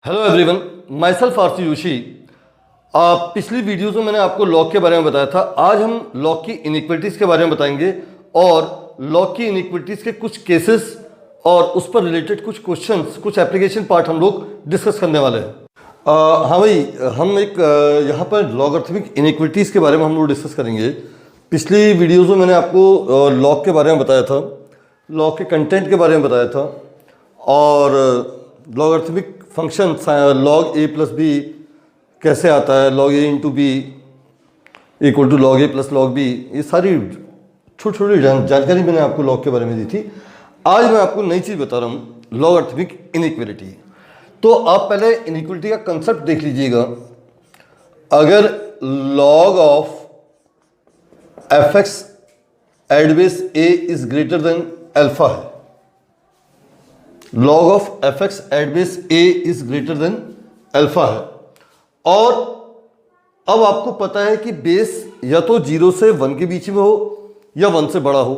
Hello everyone, my self RC Joshi. पिछली videos में मैंने आपको लॉग के बारे में बताया था। आज हम लॉग की इनइक्वालिटीज़ के बारे में बताएंगे और लॉग की इनइक्वालिटीज़ के कुछ केसेस और उस पर रिलेटेड कुछ क्वेश्चंस, कुछ एप्लीकेशन पार्ट हम लोग डिस्कस करने वाले हैं। हाँ भाई, हम एक यहाँ पर लॉगरिथमिक इनइक्वालिटीज़ के बारे में हम लोग डिस्कस करेंगे। पिछली वीडियोज़ में मैंने आपको लॉग के बारे में बताया था, लॉग के कंटेंट के बारे में बताया था और logarithmic function log a plus b कैसे आता है, log a into b equal to log a plus log b, ये सारी छोटी छोटी जानकारी मैंने आपको लॉग के बारे में दी थी। आज मैं आपको नई चीज़ बता रहा हूँ, लॉगरिथमिक इनइक्वालिटी। तो आप पहले इनइक्वालिटी का कंसेप्ट देख लीजिएगा। अगर log of f x at base a is greater than alpha है, log of f x at base a is greater than alpha है, और अब आपको पता है कि बेस या तो 0 से 1 के बीच में हो या 1 से बड़ा हो,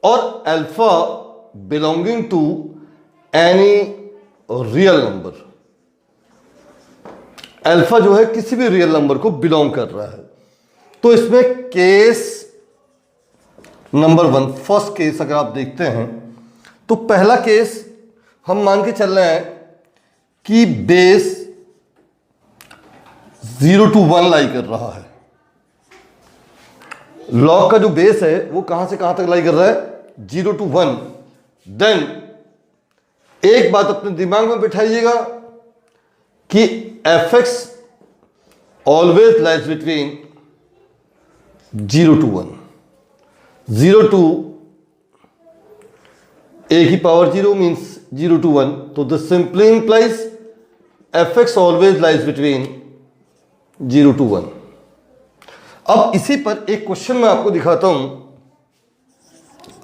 और alpha belonging to any real number. Alpha जो है किसी भी रियल नंबर को बिलोंग कर रहा है। तो इसमें केस नंबर 1, फर्स्ट केस अगर आप देखते हैं तो पहला केस हम मान के चल रहे हैं कि बेस 0 to 1 लाई कर रहा है। लॉग का जो बेस है वो कहां से कहां तक लाई कर रहा है, 0 to 1। देन एक बात अपने दिमाग में बिठाइएगा कि F x always lies between 0 to 1। 0 to a की पावर 0 मीन्स 0 to 1, तो this simply implies fx always lies between 0 to 1। अब इसी पर एक क्वेश्चन मैं आपको दिखाता हूं।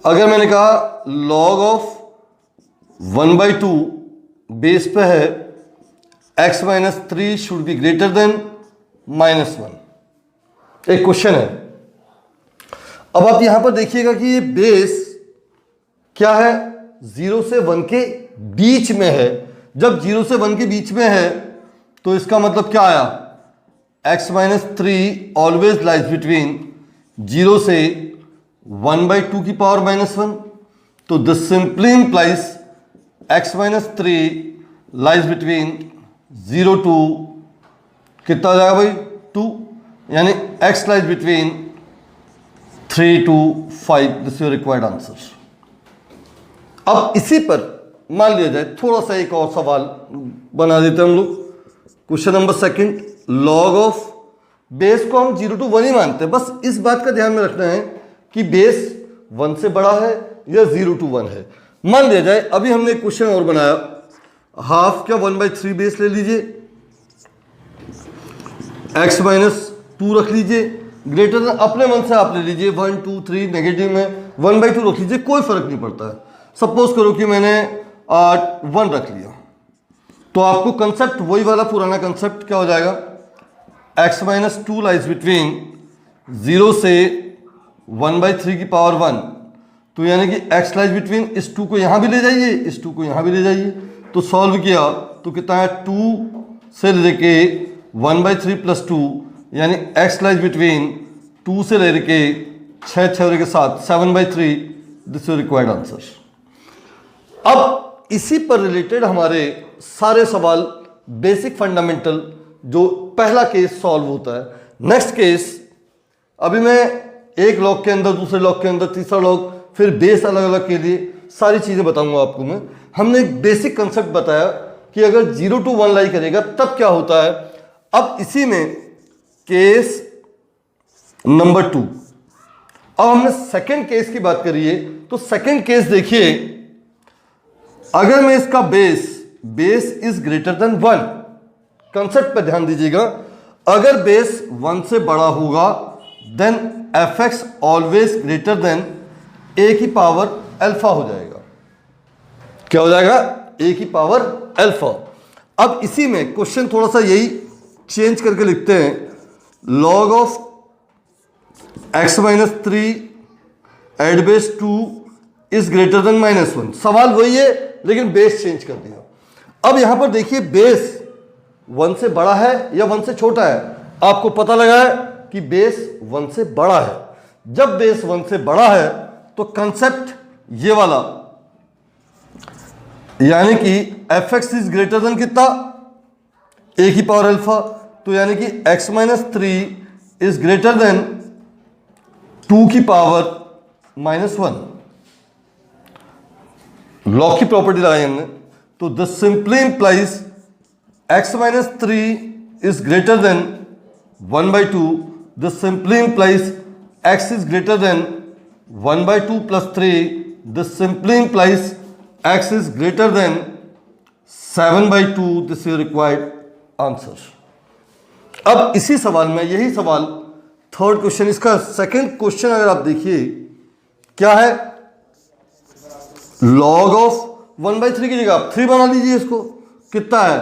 अगर मैंने कहा log ऑफ 1/2 बेस पे है x minus 3 should be greater than -1, एक क्वेश्चन है। अब आप यहां पर देखिएगा कि ये बेस क्या है, 0 से 1 के बीच में है। जब 0 से 1 के बीच में है तो इसका मतलब क्या आया, x minus 3 always lies between 0 से 1/2 की पावर -1। तो this simply implies x minus 3 lies between 0 to कितना हो जाएगा भाई, 2, यानी x lies between 3 to 5। This your required answer. अब इसी पर मान लिया जाए, थोड़ा सा एक और सवाल बना देते हैं हम लोग। Question number 2, log of base को हम 0 to 1 ही मानते हैं। बस इस बात का ध्यान में रखना है कि बेस 1 से बड़ा है या 0 to 1 है। मान लिया जाए, अभी हमने एक क्वेश्चन और बनाया, हाफ क्या 1/3 बेस ले लीजिए, x माइनस 2 रख लीजिए, ग्रेटर देन अपने मन से आप ले लीजिए, 1 2 3, नेगेटिव में 1/2 रख लीजिए, कोई फर्क नहीं पड़ता है। सपोज करो कि मैंने 1 रख लिया, तो आपको कंसेप्ट वही वाला पुराना कंसेप्ट क्या हो जाएगा, x माइनस 2 लाइज बिटवीन 0 से 1/3 की पावर 1। तो यानी कि x लाइज बिटवीन, इस 2 को यहां भी ले जाइए, इस 2 को यहां भी ले जाइए, तो सॉल्व किया तो कितना है, 2 से लेके 1/3 प्लस 2, यानी x लाइज बिटवीन 2 से लेके 6 6 के साथ 7/3। This is required answer. अब इसी पर रिलेटेड हमारे सारे सवाल बेसिक फंडामेंटल, जो पहला केस सॉल्व होता है। नेक्स्ट केस, अभी मैं एक लॉग के अंदर, दूसरे लॉग के अंदर, तीसरा लॉग, फिर बेस अलग अलग के लिए सारी चीजें बताऊंगा आपको मैं। हमने एक बेसिक कंसेप्ट बताया कि अगर 0 to 1 लाई करेगा तब क्या होता है। अब इसी में केस नंबर 2, अब हमने सेकेंड केस की बात करी है, तो सेकेंड केस देखिए, अगर मैं इसका base is greater than 1, concept पर ध्यान दीजिएगा, अगर बेस 1 से बड़ा होगा then f x always greater than a की पावर अल्फा हो जाएगा। क्या हो जाएगा, a की पावर अल्फा। अब इसी में क्वेश्चन थोड़ा सा यही चेंज करके लिखते हैं, log of x minus 3 at base 2 is greater than -1। सवाल वही है लेकिन बेस चेंज कर दिया। अब यहां पर देखिए बेस 1 से बड़ा है या 1 से छोटा है। आपको पता लगा है कि बेस 1 से बड़ा है। जब बेस 1 से बड़ा है तो कंसेप्ट ये वाला, यानी कि F x is greater then कितना, ए की पावर अल्फा, तो यानी कि x minus 3 is greater than 2 की पावर -1। लॉग की प्रॉपर्टी लगाई हमने, तो the simply implies x minus 3 is greater then 1/2, the simply implies x is greater then 1/2 plus 3, the simply implies x is greater then 7/2। This is required answer. अब इसी सवाल में, यही सवाल थर्ड क्वेश्चन, इसका सेकंड क्वेश्चन अगर आप देखिए क्या है, लॉग ऑफ 1/3 की जगह आप 3 बना लीजिए। इसको कितना है,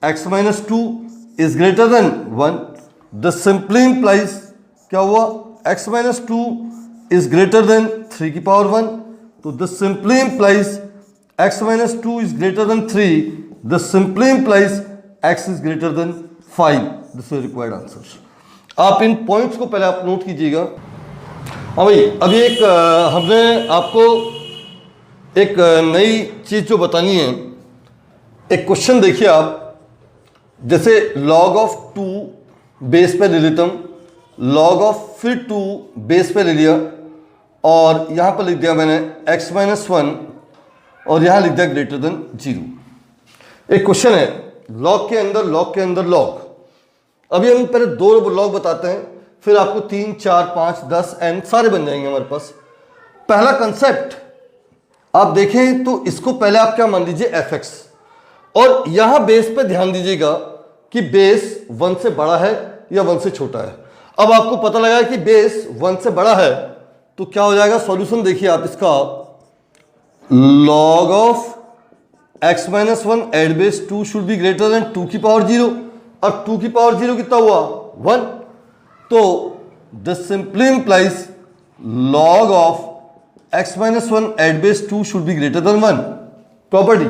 x minus 2 is greater than 1, the simply implies क्या हुआ, x minus 2 is greater then 3 की पावर 1, तो the simply implies x minus 2 is greater then 3, the simply implies x is greater then 5। This is required answer. आप इन points को पहले आप note कीजिएगा। हाँ भाई, अभी एक हमने आपको एक नई चीज जो बतानी है, एक क्वेश्चन देखिए आप, जैसे log ऑफ 2 बेस पे ले लेता हूं, log ऑफ फिर 2 बेस पे ले लिया, और यहां पर लिख दिया मैंने x माइनस 1 और यहां लिख दिया ग्रेटर देन 0। एक क्वेश्चन है, लॉग के अंदर लॉग के अंदर लॉग। अभी हम पहले 2 लॉग बताते हैं, फिर आपको 3, 4, 5, 10 n सारे बन जाएंगे हमारे पास। पहला कंसेप्ट आप देखें तो इसको पहले आप क्या मान लीजिए f(x), और यहां बेस पे ध्यान दीजिएगा कि बेस 1 से बड़ा है या 1 से छोटा है। अब आपको पता लगा कि बेस 1 से बड़ा है, तो क्या हो जाएगा, सॉल्यूशन देखिए आप इसका, log of x minus 1 at base 2 should be greater than 2 की पावर 0। अब 2 की पावर 0 कितना हुआ, 1, तो the simply implies log of x minus 1 at base 2 should be greater than 1 property.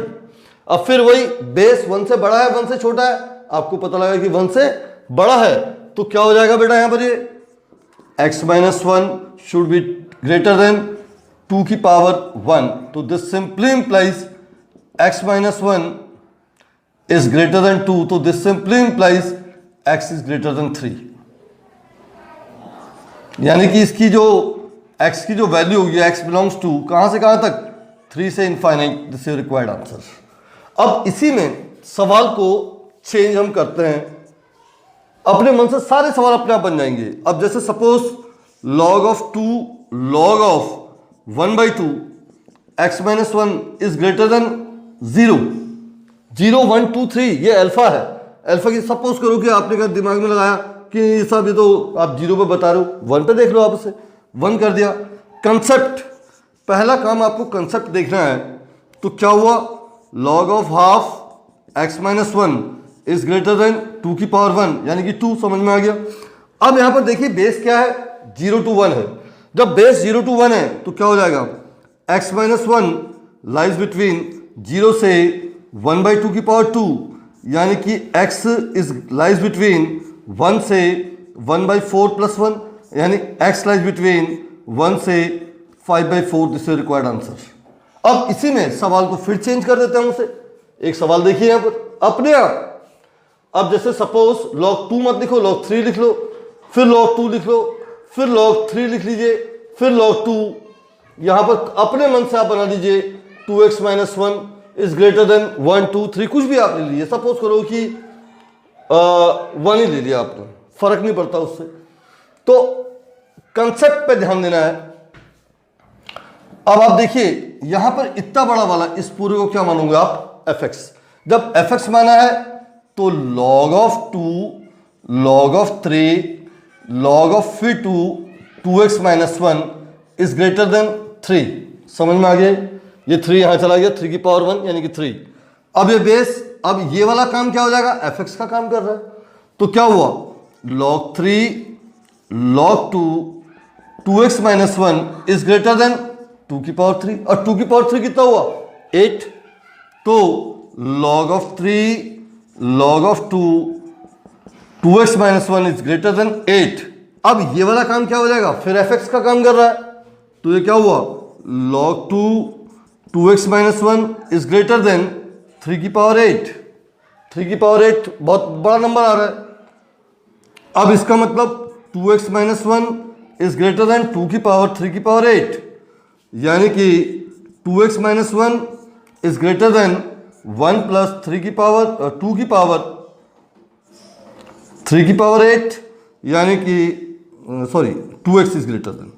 अब फिर वही बेस 1 से बड़ा है 1 से छोटा है, आपको पता लगा कि 1 से बड़ा है, तो क्या हो जाएगा बेटा, यहां पर ये x minus 1 should be greater than 2 की पावर 1, तो this simply implies x minus 1 is greater than 2, तो this simply implies x is greater then 3। यानी कि इसकी जो x की जो वैल्यू होगी, x बिलोंग्स टू कहां से कहां तक, 3 से infinite. This is required answer. अब इसी में सवाल को चेंज हम करते हैं, अपने मन से सारे सवाल अपने आप बन जाएंगे। अब जैसे suppose log of 2 log of 1/2 x minus 1 is greater then 0, 0, 1, 2, 3 ये अल्फा है। अल्फा की सपोज करो कि आपने का दिमाग में लगाया कि सब ये तो आप 0 पे बता रहे हो, 1 पे देख लो, आप उसे 1 कर दिया। कंसेप्ट, पहला काम आपको कंसेप्ट देखना है, तो क्या हुआ, log of half x minus 1 is greater than 2 की पावर 1, यानी कि 2, समझ में आ गया। अब यहां पर देखिए बेस क्या है, 0 to 1 है। जब बेस 0 to 1 है तो क्या हो जाएगा, x माइनस 1 लाइज बिटवीन 0 से 1/2 की पावर 2, यानी कि x इज लाइज बिटवीन 1 से 1/4 प्लस 1, यानी x लाइज बिटवीन 1 से 5/4। This is required answer. अब इसी में सवाल को फिर चेंज कर देते हैं उसे। एक सवाल देखिए यहां पर अपने आप। अब जैसे सपोज log 2 मत लिखो, log 3 लिख लो, फिर log 2 लिख लो, फिर log 3 लिख लीजिए, फिर log 2, यहां पर अपने मन से आप बना लीजिए 2x minus 1 is greater than 1, 2, 3, कुछ भी आप ले लीजिए। सपोज करो कि 1 ही ले लिया आपने, फर्क नहीं पड़ता उससे। तो कंसेप्ट पे ध्यान देना है। अब आप देखिए यहां पर इतना बड़ा वाला, इस पूरे को क्या मानोगे आप, fx। जब fx माना है तो log of 2 log of 3 log of फिर 2 2x minus 1 is greater then 3। समझ में आ गया, ये 3 यहां चला गया, 3 की पावर 1 यानी कि 3। अब ये बेस, अब ये वाला काम क्या हो जाएगा, fx का काम कर रहा है, तो क्या हुआ, log 3 log 2 2x minus 1 is greater than 2 की पावर 3, और 2 की पावर 3 कितना हुआ, 8, तो log of 3 log of 2 2x minus 1 is greater then 8। अब ये वाला काम क्या हो जाएगा, फिर fx का काम कर रहा है, तो ये क्या हुआ, log 2 2x minus 1 is greater then 3 की पावर 8। 3 की पावर 8 बहुत बड़ा नंबर आ रहा है। अब इसका मतलब 2x minus 1 is greater than 2 की पावर 3 की पावर 8, यानी कि 2x minus 1 is greater than 1 plus 3 की पावर 2 की पावर 3 की पावर 8, यानी कि sorry 2x is greater then,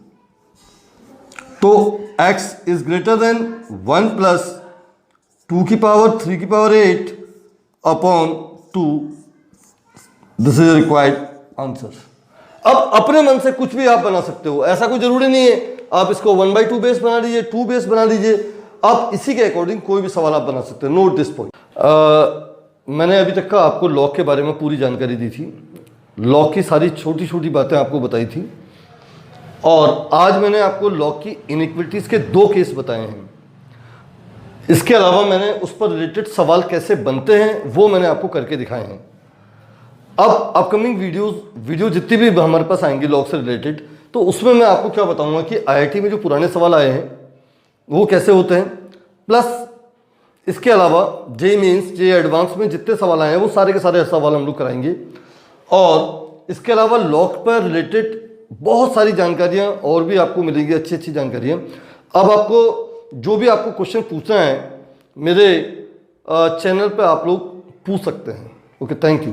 तो x is greater than 1 plus 2 की पावर 3 की power 8 upon 2। This is required answer. अब अपने मन से कुछ भी आप बना सकते हो, ऐसा कोई जरूरी नहीं है आप इसको 1/2 बेस बना लीजिए, 2 बेस बना लीजिए, आप इसी के अकॉर्डिंग कोई भी सवाल आप बना सकते हैं। Note this point. मैंने अभी तक का आपको लॉग के बारे में पूरी जानकारी दी थी, लॉग की सारी छोटी छोटी बातें आपको बताई थी, और आज मैंने आपको लॉग की इनइक्विटीज के 2 केस बताए हैं। इसके अलावा मैंने उस पर रिलेटेड सवाल कैसे बनते हैं वो मैंने आपको करके दिखाए हैं। अब अपकमिंग वीडियो जितनी भी हमारे पास आएंगी लॉग से रिलेटेड, तो उसमें मैं आपको क्या बताऊंगा कि आईआईटी में जो पुराने सवाल आए हैं वो कैसे होते हैं, प्लस इसके अलावा जेईई मेंस जेईई एडवांस में जितने सवाल आए हैं वो सारे के सारे सवाल हम लोग कराएंगे। और इसके अलावा लॉग पर रिलेटेड बहुत सारी जानकारियाँ और भी आपको मिलेंगी, अच्छी अच्छी जानकारियाँ। अब आपको जो भी आपको क्वेश्चन पूछना है मेरे चैनल पर आप लोग पूछ सकते हैं। Okay, thank you.